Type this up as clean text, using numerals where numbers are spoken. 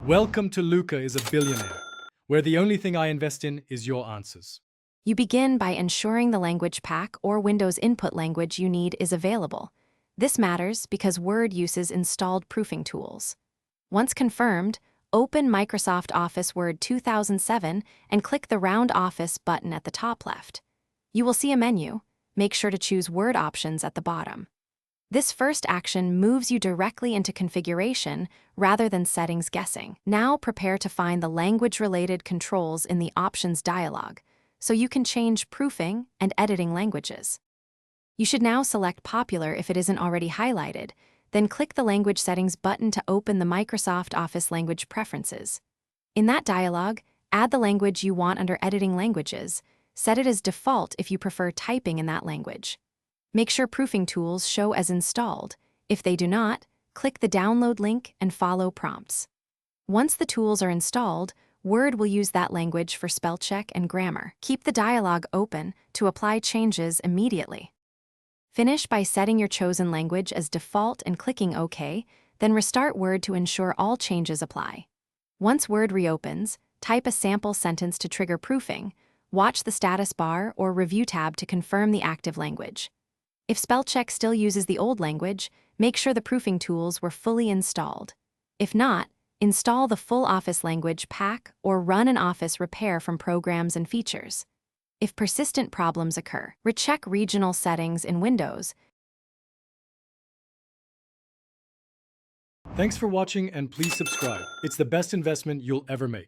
Welcome to Luca is a Billionaire, where the only thing I invest in is your answers. You begin by ensuring the language pack or Windows input language you need is available. This matters because Word uses installed proofing tools. Once confirmed, open Microsoft Office Word 2007 and click the round Office button at the top left. You will see a menu. Make sure to choose Word options at the bottom. This first action moves you directly into configuration rather than settings guessing. Now prepare to find the language-related controls in the Options dialog, so you can change proofing and editing languages. You should now select Popular if it isn't already highlighted, then click the Language Settings button to open the Microsoft Office Language Preferences. In that dialog, add the language you want under Editing Languages. Set it as default if you prefer typing in that language. Make sure proofing tools show as installed. If they do not, click the download link and follow prompts. Once the tools are installed, Word will use that language for spell check and grammar. Keep the dialog open to apply changes immediately. Finish by setting your chosen language as default and clicking OK, then restart Word to ensure all changes apply. Once Word reopens, type a sample sentence to trigger proofing. Watch the status bar or review tab to confirm the active language. If spell check still uses the old language, make sure the proofing tools were fully installed. If not, install the full Office language pack or run an Office repair from Programs and Features. If persistent problems occur, recheck regional settings in Windows. Thanks for watching and please subscribe. It's the best investment you'll ever make.